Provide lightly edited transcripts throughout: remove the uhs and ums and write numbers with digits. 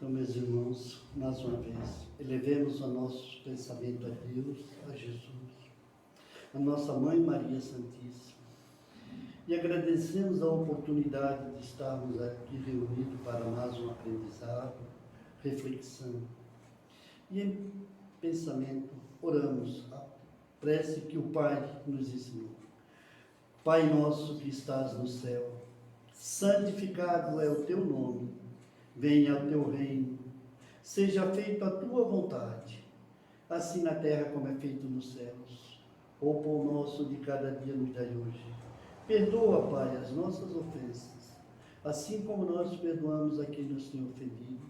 Então, meus irmãos, mais uma vez, elevemos o nosso pensamento a Deus, a Jesus, a nossa Mãe Maria Santíssima, e agradecemos a oportunidade de estarmos aqui reunidos para mais um aprendizado, reflexão. E em pensamento, oramos a prece que o Pai nos ensinou. Pai nosso que estás no céu, santificado é o teu nome. Venha o teu reino, seja feita a tua vontade, assim na terra como é feito nos céus. O pão nosso de cada dia nos dai hoje. Perdoa, Pai, as nossas ofensas, assim como nós perdoamos a quem nos tem ofendido.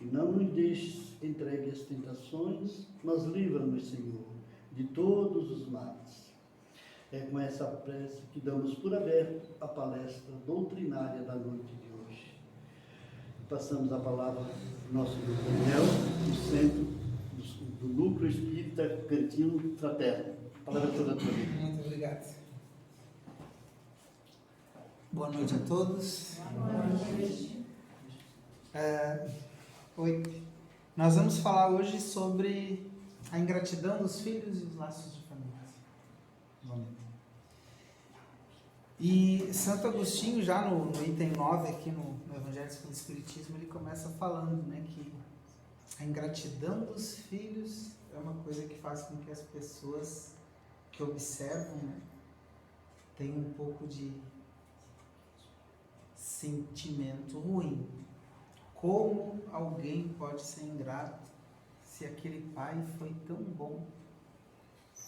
E não nos deixes entregue às tentações, mas livra-nos, Senhor, de todos os males. É com essa prece que damos por aberto a palestra doutrinária da noite de hoje. Passamos a palavra ao nosso grupo Daniel, do centro do Núcleo Espírita Cantinho Fraterno. A palavra toda tua. Muito obrigado. Boa noite a todos. Boa noite. Oi. Nós vamos falar hoje sobre a ingratidão dos filhos e os laços de família. E Santo Agostinho, já no item 9, aqui no Evangelho segundo o Espiritismo, ele começa falando, né, que a ingratidão dos filhos é uma coisa que faz com que as pessoas que observam, né, tenham um pouco de sentimento ruim. Como alguém pode ser ingrato se aquele pai foi tão bom?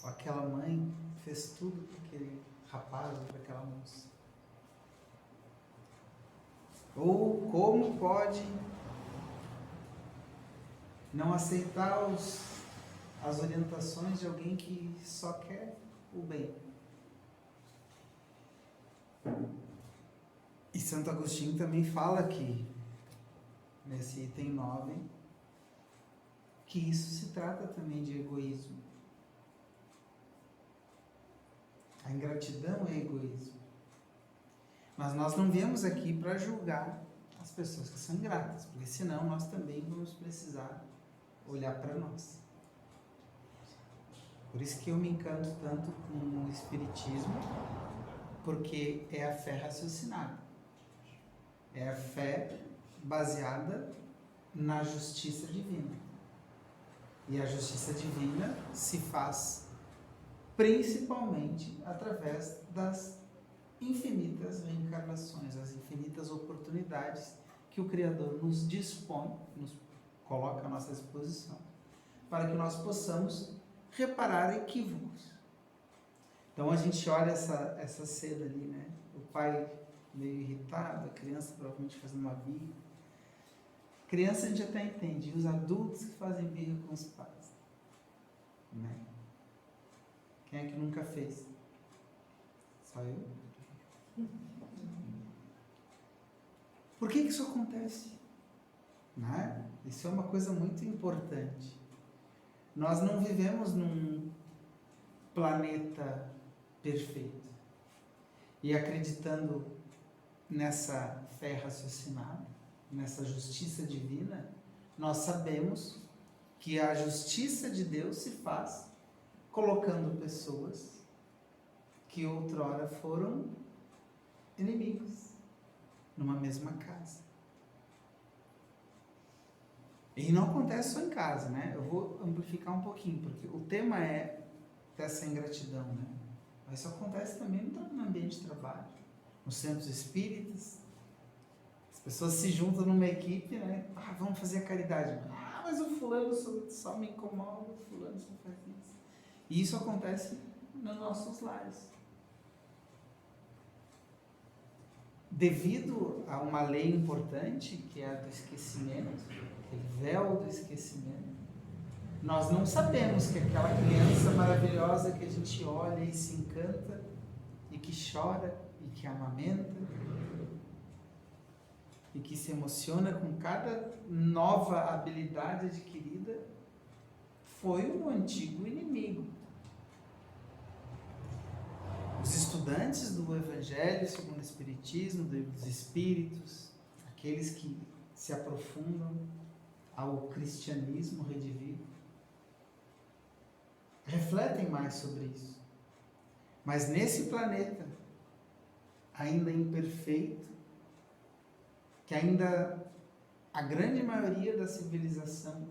Ou aquela mãe fez tudo para aquele rapaz ou para aquela moça? Ou como pode não aceitar as orientações de alguém que só quer o bem? E Santo Agostinho também fala aqui, nesse item 9, que isso se trata também de egoísmo. A ingratidão é egoísmo. Mas nós não viemos aqui para julgar as pessoas que são ingratas, porque senão nós também vamos precisar olhar para nós. Por isso que eu me encanto tanto com o Espiritismo, porque é a fé raciocinada. É a fé baseada na justiça divina. E a justiça divina se faz principalmente através das infinitas reencarnações, as infinitas oportunidades que o Criador nos dispõe, nos coloca à nossa disposição, para que nós possamos reparar equívocos. Então a gente olha essa cena ali, né? O pai meio irritado, a criança provavelmente fazendo uma birra. Criança a gente até entende, e os adultos que fazem birra com os pais, né? Quem é que nunca fez? Só eu? Por que isso acontece? Né? Isso é uma coisa muito importante. Nós não vivemos num planeta perfeito. E acreditando nessa fé raciocinada, nessa justiça divina, nós sabemos que a justiça de Deus se faz colocando pessoas que outrora foram inimigos numa mesma casa. E não acontece só em casa, né? Eu vou amplificar um pouquinho, porque o tema é dessa ingratidão, né? Mas isso acontece também no ambiente de trabalho, nos centros espíritas. As pessoas se juntam numa equipe, né? Ah, vamos fazer a caridade. Ah, mas o fulano só me incomoda, o fulano só faz isso. E isso acontece nos nossos lares. Devido a uma lei importante, que é a do esquecimento, aquele véu do esquecimento, nós não sabemos que aquela criança maravilhosa que a gente olha e se encanta, e que chora, e que amamenta, e que se emociona com cada nova habilidade adquirida, foi um antigo inimigo. Os estudantes do Evangelho segundo o Espiritismo, dos Espíritos, aqueles que se aprofundam ao cristianismo redivivo, refletem mais sobre isso. Mas nesse planeta, ainda imperfeito, que ainda a grande maioria da civilização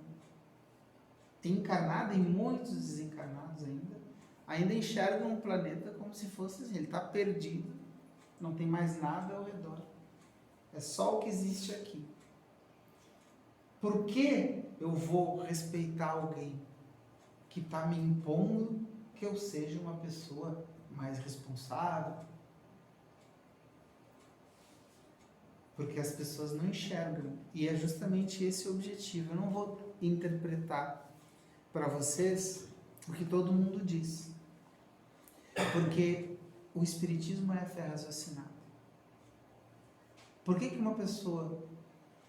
encarnada e muitos desencarnados ainda enxergam o planeta como se fosse assim, ele está perdido, não tem mais nada ao redor. É só o que existe aqui. Por que eu vou respeitar alguém que está me impondo que eu seja uma pessoa mais responsável? Porque as pessoas não enxergam. E é justamente esse o objetivo. Eu não vou interpretar para vocês o que todo mundo diz. Porque o Espiritismo é a fé raciocinada. Por que uma pessoa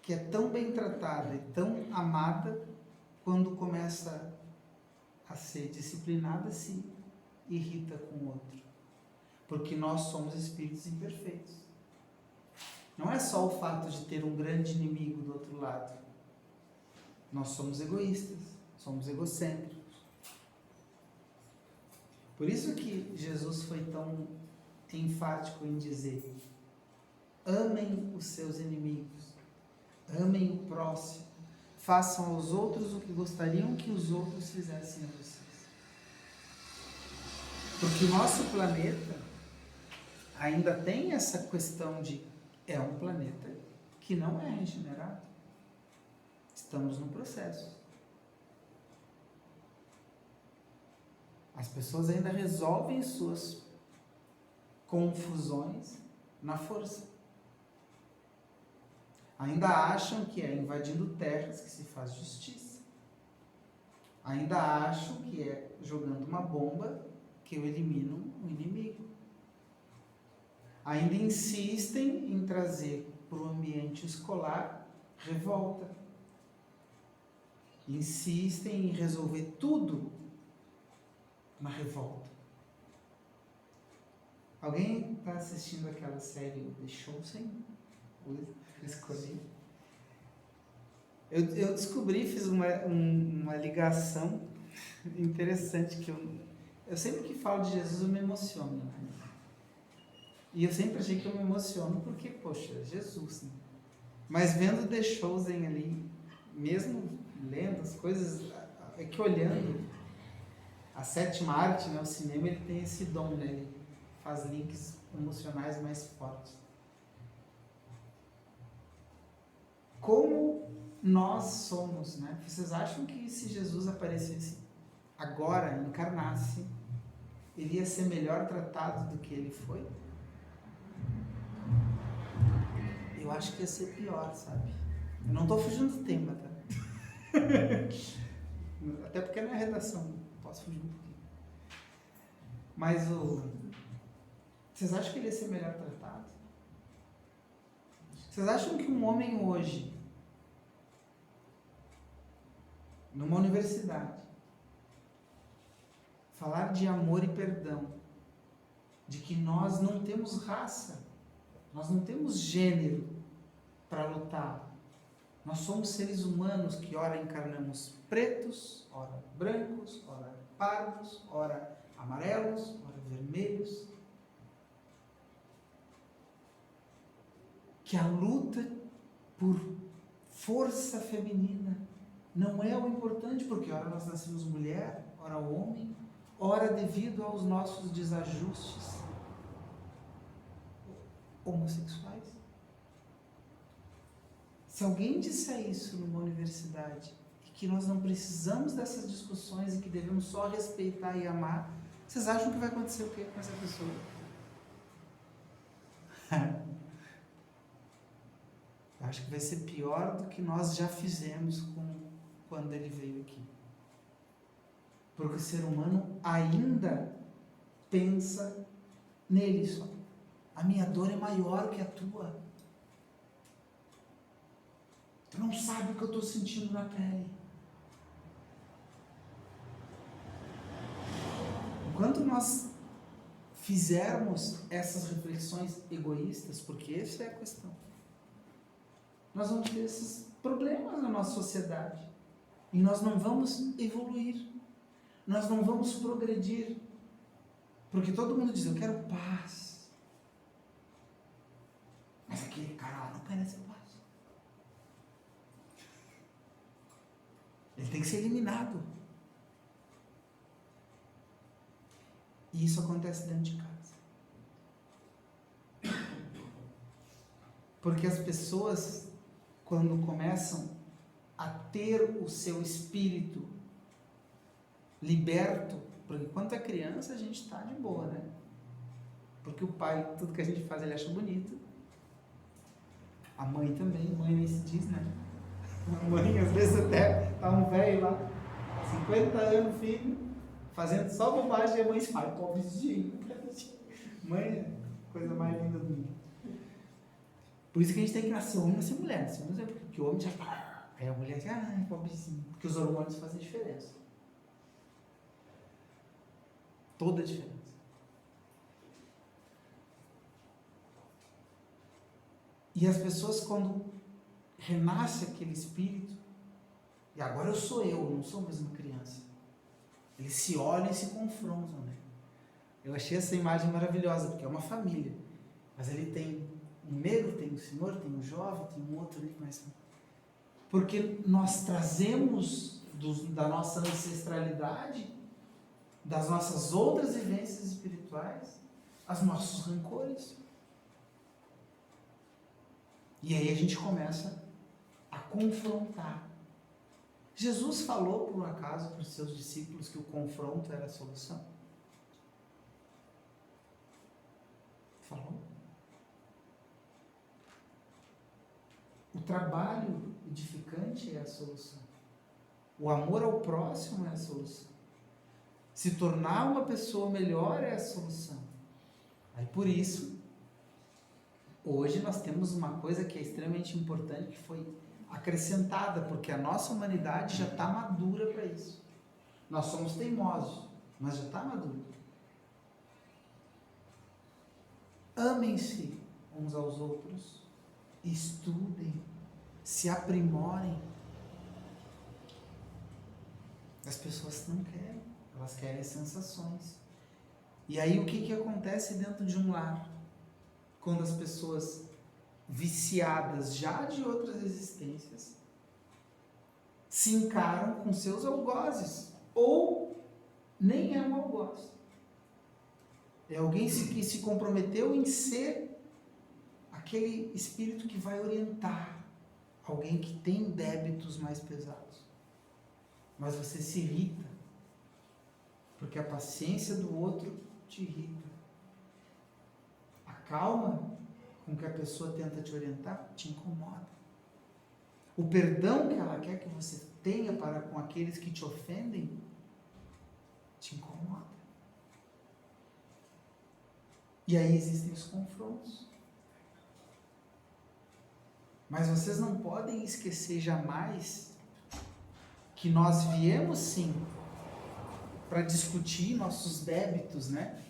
que é tão bem tratada e tão amada, quando começa a ser disciplinada, se irrita com o outro? Porque nós somos espíritos imperfeitos. Não é só o fato de ter um grande inimigo do outro lado. Nós somos egoístas, somos egocêntricos. Por isso que Jesus foi tão enfático em dizer: amem os seus inimigos, amem o próximo, façam aos outros o que gostariam que os outros fizessem a vocês. Porque o nosso planeta ainda tem essa questão de é um planeta que não é regenerado. Estamos no processo. As pessoas ainda resolvem suas confusões na força. Ainda acham que é invadindo terras que se faz justiça. Ainda acham que é jogando uma bomba que eu elimino o inimigo. Ainda insistem em trazer para o ambiente escolar revolta. Insistem em resolver tudo na revolta. Alguém está assistindo aquela série The Chosen? Escolhi. Eu descobri, fiz uma ligação interessante, que eu sempre que falo de Jesus eu me emociono, né? E eu sempre achei que eu me emociono porque, poxa, Jesus, né? Mas vendo The Chosen ali, mesmo lendo as coisas, é que olhando a sétima arte, né, o cinema, ele tem esse dom, né? Ele faz links emocionais mais fortes. Como nós somos, né? Vocês acham que se Jesus aparecesse agora, encarnasse, ele ia ser melhor tratado do que ele foi? Eu acho que ia ser pior, sabe? Eu não estou fugindo do tema, tá? Até porque não é redação, posso fugir um pouquinho. Mas vocês acham que ele ia ser melhor tratado? Vocês acham que um homem hoje, numa universidade, falar de amor e perdão, de que nós não temos raça, nós não temos gênero para lutar, nós somos seres humanos que ora encarnamos pretos, ora brancos, ora pardos, ora amarelos, ora vermelhos, que a luta por força feminina não é o importante, porque ora nós nascemos mulher, ora homem, ora devido aos nossos desajustes homossexuais. Se alguém disser isso numa universidade, e que nós não precisamos dessas discussões e que devemos só respeitar e amar, vocês acham que vai acontecer o que com essa pessoa? Eu acho que vai ser pior do que nós já fizemos quando ele veio aqui. Porque o ser humano ainda pensa nele só. A minha dor é maior que a tua. Tu não sabe o que eu estou sentindo na pele. Enquanto nós fizermos essas reflexões egoístas, porque essa é a questão, nós vamos ter esses problemas na nossa sociedade. E nós não vamos evoluir. Nós não vamos progredir. Porque todo mundo diz, eu quero paz. Mas aquele cara lá não merece paz. Ele tem que ser eliminado. E isso acontece dentro de casa. Porque as pessoas, quando começam a ter o seu espírito liberto, porque quando é criança a gente está de boa, né? Porque o pai, tudo que a gente faz, ele acha bonito. A mãe também, mãe nem se diz, né? A mãe, às vezes até tá um velho lá, 50 anos, filho, fazendo só bobagem, e a mãe diz, ai, pobrezinho. Mãe é a coisa mais linda do mundo. Por isso que a gente tem que nascer homem e nascer mulher. Nascer mulher, porque o homem já fala, aí a mulher diz, ai, pobrezinho. Porque os hormônios fazem diferença. Toda a diferença. E as pessoas, quando renasce aquele espírito, e agora eu sou eu, não sou mais uma criança. Eles se olham e se confrontam, né? Eu achei essa imagem maravilhosa, porque é uma família. Mas ele tem um negro, tem um senhor, tem um jovem, tem um outro ali, mas... Porque nós trazemos da nossa ancestralidade, das nossas outras vivências espirituais, os nossos rancores. E aí a gente começa a confrontar. Jesus falou, por um acaso, para os seus discípulos que o confronto era a solução? Falou. O trabalho edificante é a solução. O amor ao próximo é a solução. Se tornar uma pessoa melhor é a solução. Aí por isso, hoje nós temos uma coisa que é extremamente importante, que foi acrescentada, porque a nossa humanidade já está madura para isso. Nós somos teimosos, mas já está maduro. Amem-se uns aos outros, estudem, se aprimorem. As pessoas não querem, elas querem sensações. E aí o que acontece dentro de um lar? Quando as pessoas viciadas já de outras existências se encaram com seus algozes, ou nem é um algoz. É alguém que se comprometeu em ser aquele espírito que vai orientar, alguém que tem débitos mais pesados. Mas você se irrita, porque a paciência do outro te irrita. A calma com que a pessoa tenta te orientar te incomoda. O perdão que ela quer que você tenha para com aqueles que te ofendem te incomoda. E aí existem os confrontos. Mas vocês não podem esquecer jamais que nós viemos sim para discutir nossos débitos, né?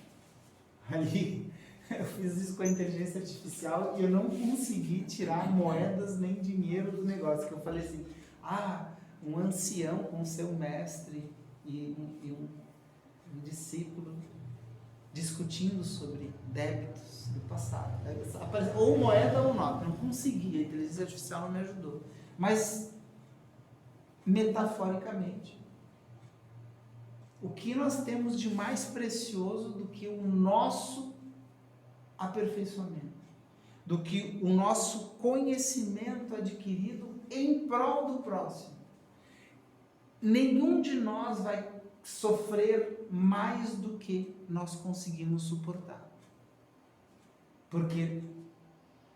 Ali eu fiz isso com a inteligência artificial e eu não consegui tirar moedas nem dinheiro do negócio. Que eu falei assim, um ancião com seu mestre e um discípulo discutindo sobre débitos do passado. Ou moeda ou nota. Não consegui, a inteligência artificial não me ajudou. Mas, metaforicamente, o que nós temos de mais precioso do que o nosso aperfeiçoamento, do que o nosso conhecimento adquirido em prol do próximo? Nenhum de nós vai sofrer mais do que nós conseguimos suportar. Porque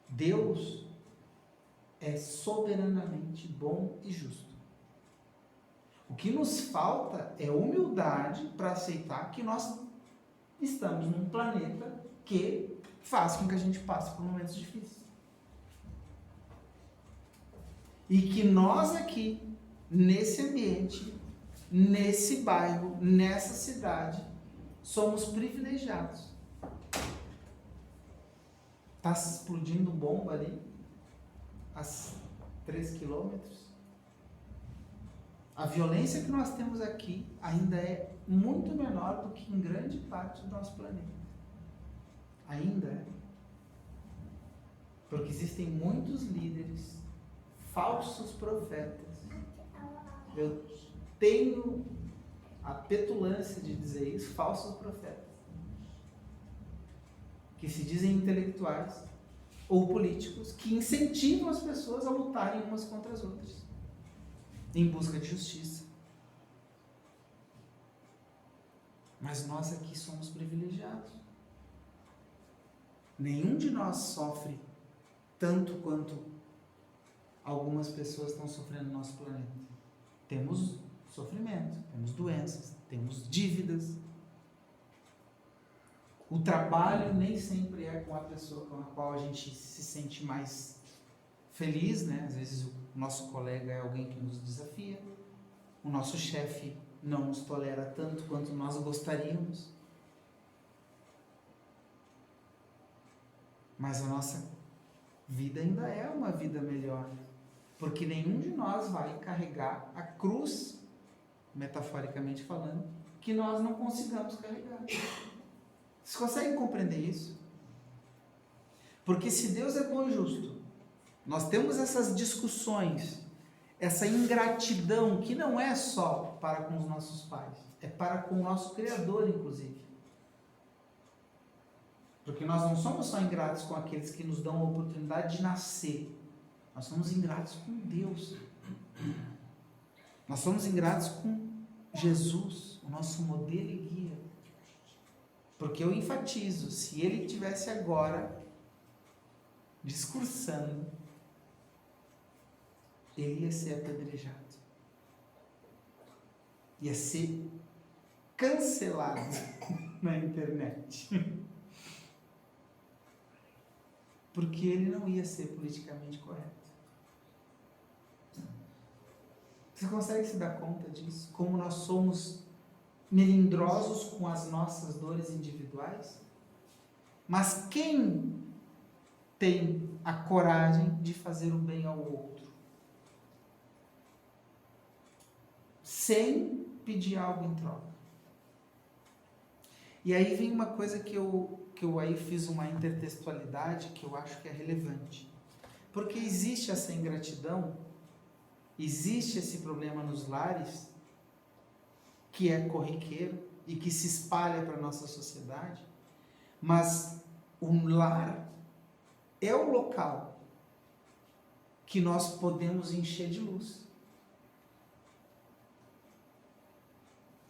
Deus é soberanamente bom e justo. O que nos falta é humildade para aceitar que nós estamos num planeta que faz com que a gente passe por momentos difíceis. E que nós aqui, nesse ambiente, nesse bairro, nessa cidade, somos privilegiados. Está explodindo bomba ali, as 3 quilômetros. A violência que nós temos aqui ainda é muito menor do que em grande parte do nosso planeta. Ainda é. Porque existem muitos líderes, falsos profetas. Eu tenho a petulância de dizer isso, falsos profetas. Que se dizem intelectuais ou políticos, que incentivam as pessoas a lutarem umas contra as outras, em busca de justiça. Mas nós aqui somos privilegiados. Nenhum de nós sofre tanto quanto algumas pessoas estão sofrendo no nosso planeta. Temos sofrimento, temos doenças, temos dívidas. O trabalho nem sempre é com a pessoa com a qual a gente se sente mais feliz, né? Às vezes o nosso colega é alguém que nos desafia, o nosso chefe não nos tolera tanto quanto nós gostaríamos. Mas a nossa vida ainda é uma vida melhor, porque nenhum de nós vai carregar a cruz, metaforicamente falando, que nós não consigamos carregar. Vocês conseguem compreender isso? Porque se Deus é bom e justo, nós temos essas discussões, essa ingratidão que não é só para com os nossos pais, é para com o nosso Criador, inclusive. Porque nós não somos só ingratos com aqueles que nos dão a oportunidade de nascer. Nós somos ingratos com Deus. Nós somos ingratos com Jesus, o nosso modelo e guia. Porque eu enfatizo, se ele estivesse agora discursando, ele ia ser apedrejado. Ia ser cancelado na internet. Porque ele não ia ser politicamente correto. Você consegue se dar conta disso? Como nós somos melindrosos com as nossas dores individuais? Mas quem tem a coragem de fazer o bem ao outro? Sem pedir algo em troca. E aí vem uma coisa que eu aí fiz uma intertextualidade que eu acho que é relevante. Porque existe essa ingratidão, existe esse problema nos lares, que é corriqueiro e que se espalha para a nossa sociedade, mas o lar é o local que nós podemos encher de luz.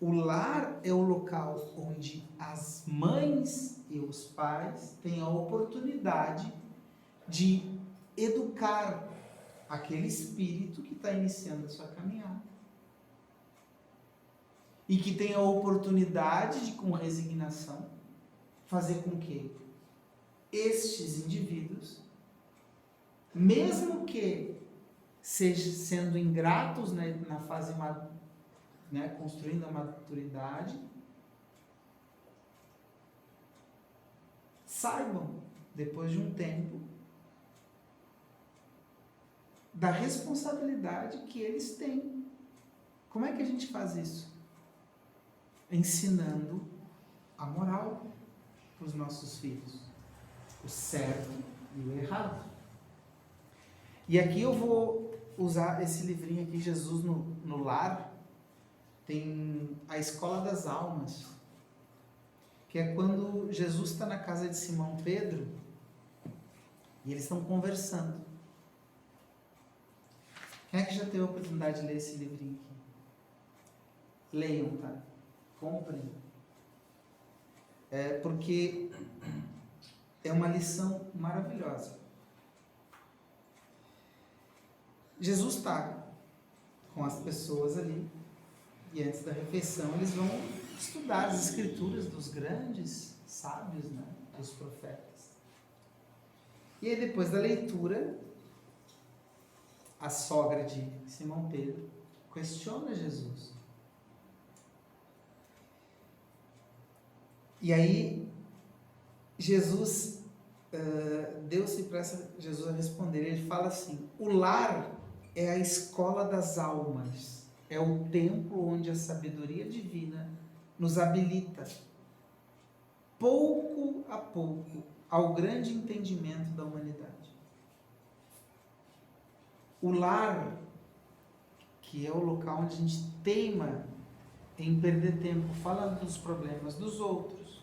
O lar é o local onde as mães e os pais têm a oportunidade de educar aquele espírito que está iniciando a sua caminhada. E que tem a oportunidade de, com resignação, fazer com que estes indivíduos, mesmo que sendo ingratos, né, na fase construindo a maturidade, saibam, depois de um tempo, da responsabilidade que eles têm. Como é que a gente faz isso? Ensinando a moral para os nossos filhos, o certo e o errado. E aqui eu vou usar esse livrinho aqui, Jesus no Lar. Tem a Escola das Almas, que é quando Jesus está na casa de Simão Pedro e eles estão conversando. Quem é que já teve a oportunidade de ler esse livrinho aqui? Leiam, tá? Comprem. Porque é uma lição maravilhosa. Jesus está com as pessoas ali e antes da refeição eles vão estudar as escrituras dos grandes sábios, né? Dos profetas. E aí depois da leitura, a sogra de Simão Pedro questiona Jesus. E aí, Jesus, Deus se presta Jesus a responder. Ele fala assim: o lar é a escola das almas, é o templo onde a sabedoria divina nos habilita, pouco a pouco, ao grande entendimento da humanidade. O lar, que é o local onde a gente teima em perder tempo falando dos problemas dos outros,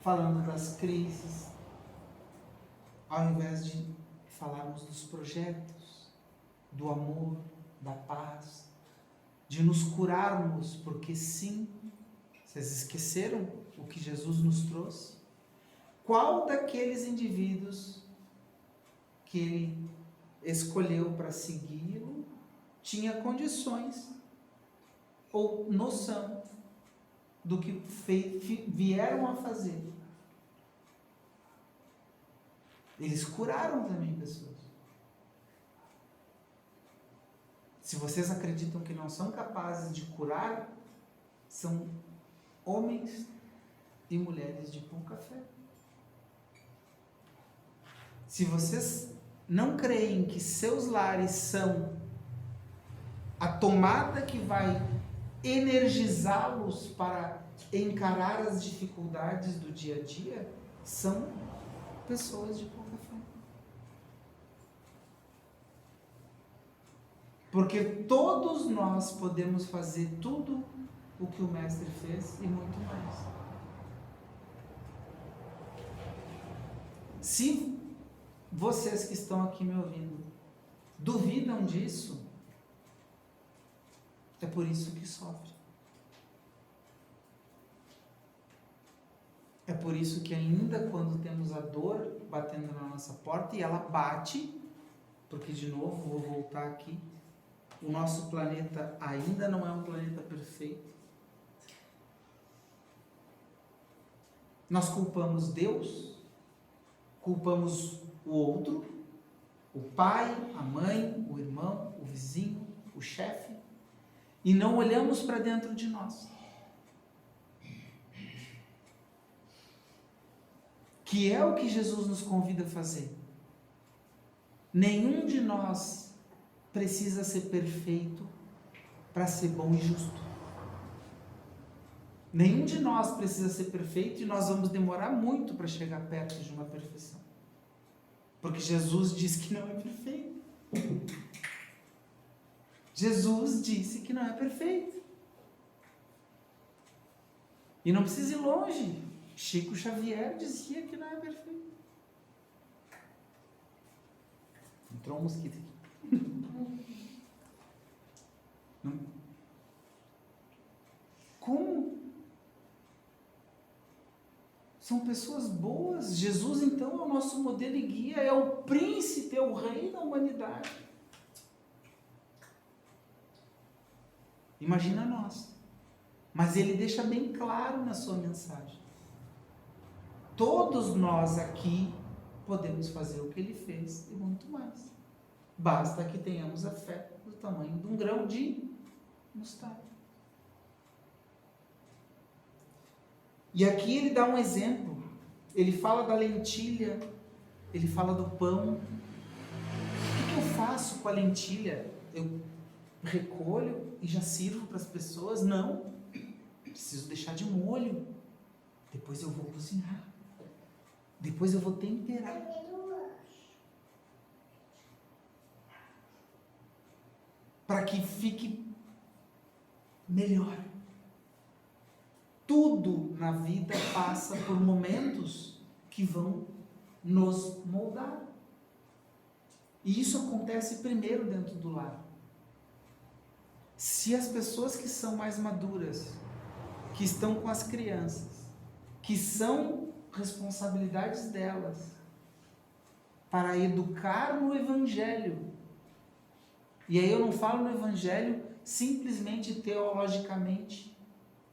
falando das crises, ao invés de falarmos dos projetos, do amor, da paz, de nos curarmos, porque sim, vocês esqueceram o que Jesus nos trouxe? Qual daqueles indivíduos que ele escolheu para segui-lo tinha condições ou noção do que vieram a fazer? Eles curaram também pessoas. Se vocês acreditam que não são capazes de curar, são homens e mulheres de pouca fé. Se vocês não creem que seus lares são a tomada que vai energizá-los para encarar as dificuldades do dia a dia, são pessoas de pouca fé. Porque todos nós podemos fazer tudo o que o Mestre fez e muito mais. Se vocês que estão aqui me ouvindo duvidam disso, é por isso que sofre. É por isso que ainda quando temos a dor batendo na nossa porta, e ela bate, porque de novo vou voltar aqui, o nosso planeta ainda não é um planeta perfeito. Nós culpamos Deus, culpamos o outro, o pai, a mãe, o irmão, o vizinho, o chefe, e não olhamos para dentro de nós. Que é o que Jesus nos convida a fazer. Nenhum de nós precisa ser perfeito para ser bom e justo. Nenhum de nós precisa ser perfeito e nós vamos demorar muito para chegar perto de uma perfeição. Porque Jesus diz que não é perfeito. Jesus disse que não é perfeito. E não precisa ir longe. Chico Xavier dizia que não é perfeito. Entrou um mosquito aqui. Como? São pessoas boas. Jesus, então, é o nosso modelo e guia, é o príncipe, é o rei da humanidade. Imagina nós. Mas ele deixa bem claro na sua mensagem. Todos nós aqui podemos fazer o que ele fez e muito mais. Basta que tenhamos a fé do tamanho de um grão de mostarda. E aqui ele dá um exemplo. Ele fala da lentilha, ele fala do pão. O que eu faço com a lentilha? Eu recolho e já sirvo para as pessoas? Não. Preciso deixar de molho. Depois eu vou cozinhar. Depois eu vou temperar. Para que fique melhor. Tudo na vida passa por momentos que vão nos moldar. E isso acontece primeiro dentro do lar. Se as pessoas que são mais maduras, que estão com as crianças, que são responsabilidades delas, para educar no Evangelho, e aí eu não falo no Evangelho simplesmente teologicamente,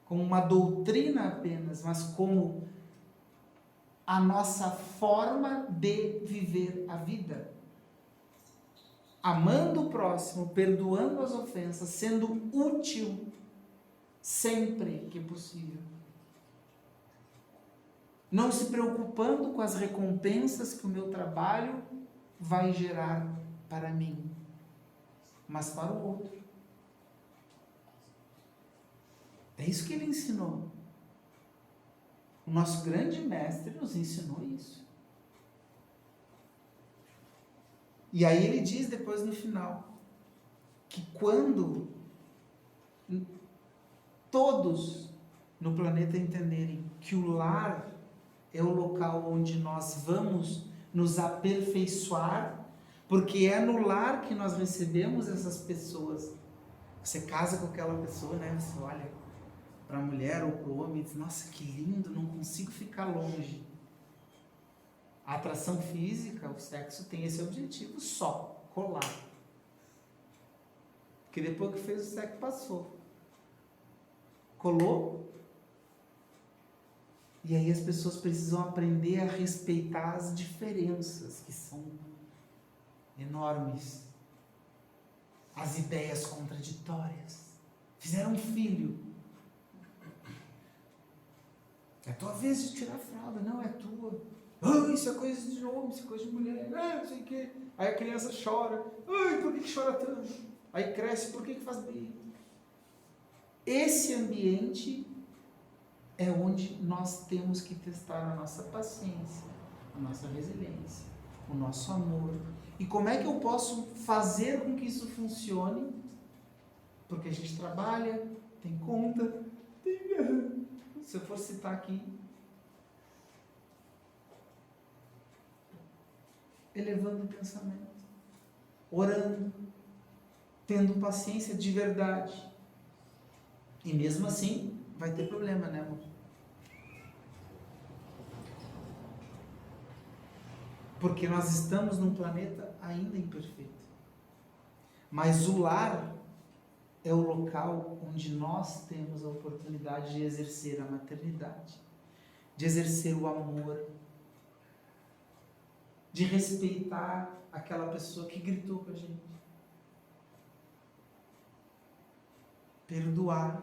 como uma doutrina apenas, mas como a nossa forma de viver a vida. Amando o próximo, perdoando as ofensas, sendo útil sempre que possível. Não se preocupando com as recompensas que o meu trabalho vai gerar para mim. mas para o outro. É isso que ele ensinou. O nosso grande mestre nos ensinou isso. E aí ele diz depois no final, que quando todos no planeta entenderem que o lar é o local onde nós vamos nos aperfeiçoar, porque é no lar que nós recebemos essas pessoas. Você casa com aquela pessoa, né? Você olha para a mulher ou para o homem e diz, nossa, que lindo, não consigo ficar longe. A atração física, o sexo tem esse objetivo só, colar. Porque depois que fez o sexo passou. Colou. E aí as pessoas precisam aprender a respeitar as diferenças, que são enormes. As ideias contraditórias. Fizeram um filho. É tua vez de tirar a fralda, não é tua. Ah, isso é coisa de homem, isso é coisa de mulher, não sei o quê. Aí a criança chora. Ai, por que chora tanto? Aí cresce, por que faz bem? Esse ambiente é onde nós temos que testar a nossa paciência, a nossa resiliência, o nosso amor. E como é que eu posso fazer com que isso funcione? Porque a gente trabalha, tem conta, tem... Se eu for citar aqui, elevando o pensamento, orando, tendo paciência de verdade. E mesmo assim, vai ter problema, né, amor? Porque nós estamos num planeta ainda imperfeito. Mas o lar é o local onde nós temos a oportunidade de exercer a maternidade, de exercer o amor, de respeitar aquela pessoa que gritou com a gente. Perdoar.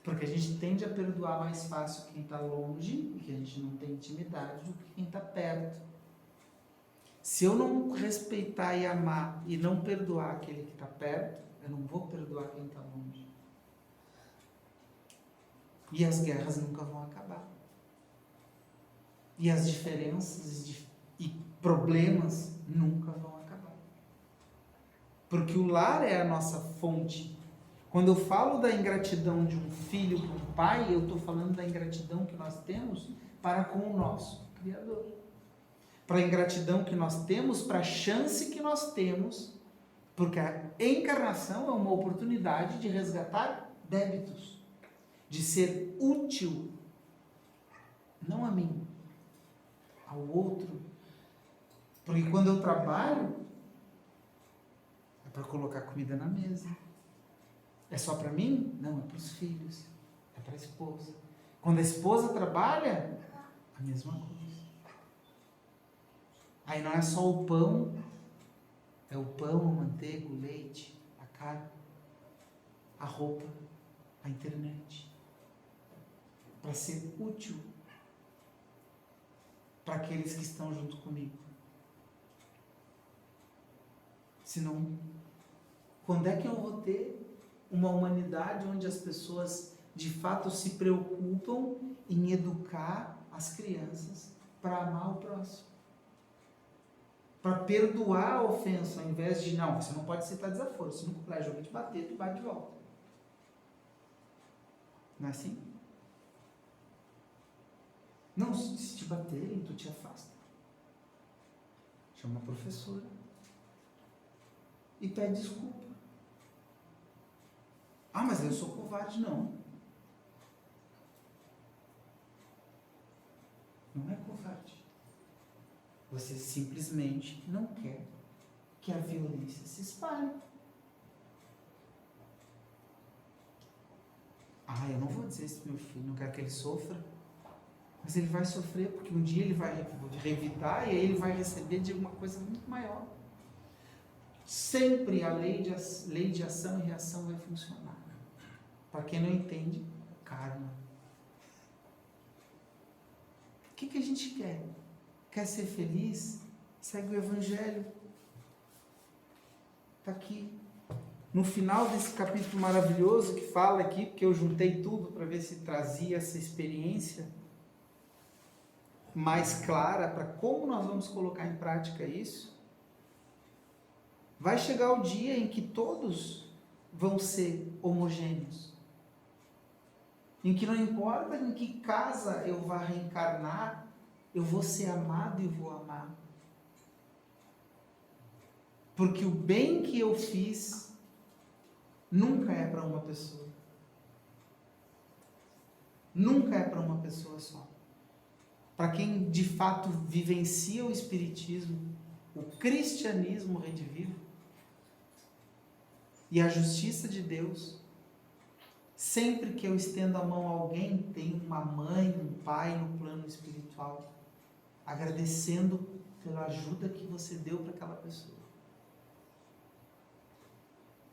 Porque a gente tende a perdoar mais fácil quem está longe e que a gente não tem intimidade do que quem está perto. Se eu não respeitar e amar e não perdoar aquele que está perto, eu não vou perdoar quem está longe. E as guerras nunca vão acabar. E as diferenças e problemas nunca vão acabar. Porque o lar é a nossa fonte. Quando eu falo da ingratidão de um filho para um pai, eu estou falando da ingratidão que nós temos para com o nosso Criador. Para a ingratidão que nós temos, para a chance que nós temos, porque a encarnação é uma oportunidade de resgatar débitos, de ser útil, não a mim, ao outro. Porque quando eu trabalho, é para colocar comida na mesa. É só para mim? Não, é para os filhos, é para a esposa. Quando a esposa trabalha, a mesma coisa. Aí não é só o pão, é o pão, a manteiga, o leite, a carne, a roupa, a internet. Para ser útil para aqueles que estão junto comigo. Senão, quando é que eu vou ter uma humanidade onde as pessoas de fato se preocupam em educar as crianças para amar o próximo? Para perdoar a ofensa, ao invés de, não, você não pode citar desaforo. Se no colégio alguém te bater, tu bate de volta. Não é assim? Não, se te baterem, tu te afasta. Chama a professora. E pede desculpa. Ah, mas eu sou covarde. Não. Não é covarde. Você simplesmente não quer que a violência se espalhe. Ah, eu não vou dizer isso pro meu filho, não quero que ele sofra. Mas ele vai sofrer porque um dia ele vai revidar e aí ele vai receber de alguma coisa muito maior. Sempre a lei de ação e reação vai funcionar. Para quem não entende, karma. O que a gente quer? Quer ser feliz? Segue o Evangelho. está aqui. No final desse capítulo maravilhoso que fala aqui, porque eu juntei tudo para ver se trazia essa experiência mais clara para como nós vamos colocar em prática isso, vai chegar o dia em que todos vão ser homogêneos. Em que não importa em que casa eu vá reencarnar, eu vou ser amado e vou amar. Porque o bem que eu fiz nunca é para uma pessoa. Nunca é para uma pessoa só. Para quem de fato vivencia o Espiritismo, o cristianismo redivivo e a justiça de Deus, sempre que eu estendo a mão a alguém, tem uma mãe, um pai no plano espiritual, agradecendo pela ajuda que você deu para aquela pessoa.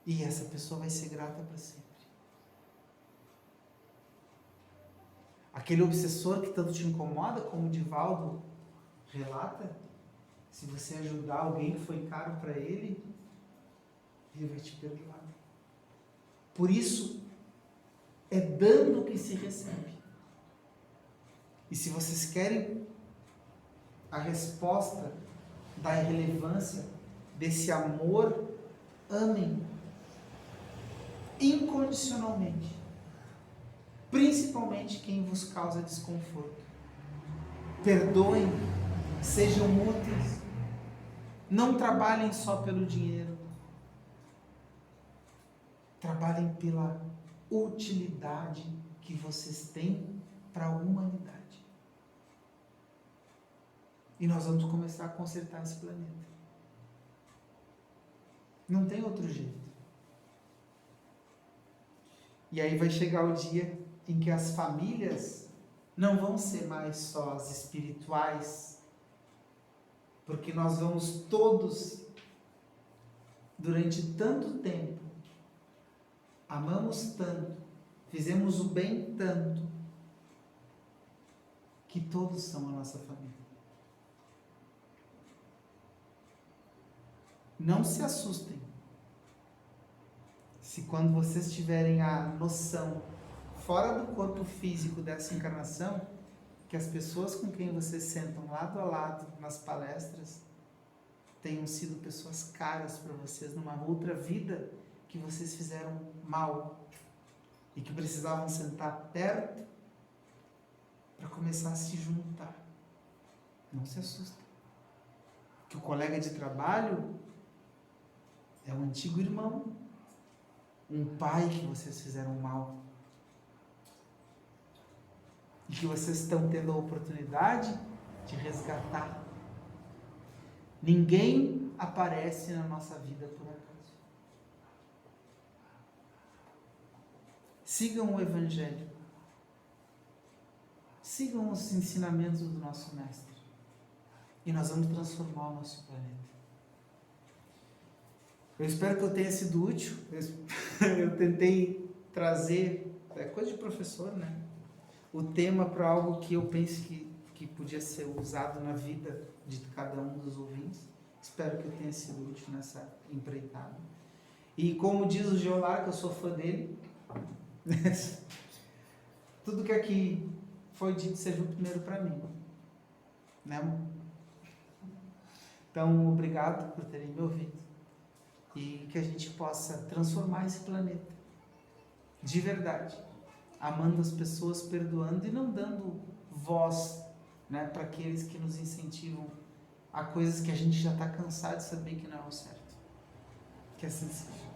E essa pessoa vai ser grata para sempre. Aquele obsessor que tanto te incomoda, como o Divaldo relata, se você ajudar alguém que foi caro para ele, ele vai te perdoar. Por isso, é dando que se recebe. E se vocês querem a resposta da relevância desse amor, amem incondicionalmente, principalmente quem vos causa desconforto. Perdoem, sejam úteis, não trabalhem só pelo dinheiro, trabalhem pela utilidade que vocês têm para a humanidade. E nós vamos começar a consertar esse planeta. Não tem outro jeito. E aí vai chegar o dia em que as famílias não vão ser mais só as espirituais, porque nós vamos todos, durante tanto tempo, amamos tanto, fizemos o bem tanto, que todos são a nossa família. Não se assustem se quando vocês tiverem a noção fora do corpo físico dessa encarnação, que as pessoas com quem vocês sentam lado a lado nas palestras tenham sido pessoas caras para vocês numa outra vida que vocês fizeram mal e que precisavam sentar perto para começar a se juntar. Não se assustem. Que o colega de trabalho é um antigo irmão, um pai que vocês fizeram mal e que vocês estão tendo a oportunidade de resgatar. Ninguém aparece na nossa vida por acaso. Sigam o Evangelho. Sigam os ensinamentos do nosso Mestre. E nós vamos transformar o nosso planeta. Eu espero que eu tenha sido útil. Eu tentei trazer, é coisa de professor, né? O tema para algo que eu penso que podia ser usado na vida de cada um dos ouvintes. Espero que eu tenha sido útil nessa empreitada. E como diz o Geolar, que eu sou fã dele, tudo que aqui foi dito seja o primeiro para mim. Né, amor? Então, obrigado por terem me ouvido. E que a gente possa transformar esse planeta de verdade, amando as pessoas, perdoando e não dando voz, né, para aqueles que nos incentivam a coisas que a gente já está cansado de saber que não é o certo. Que assim seja.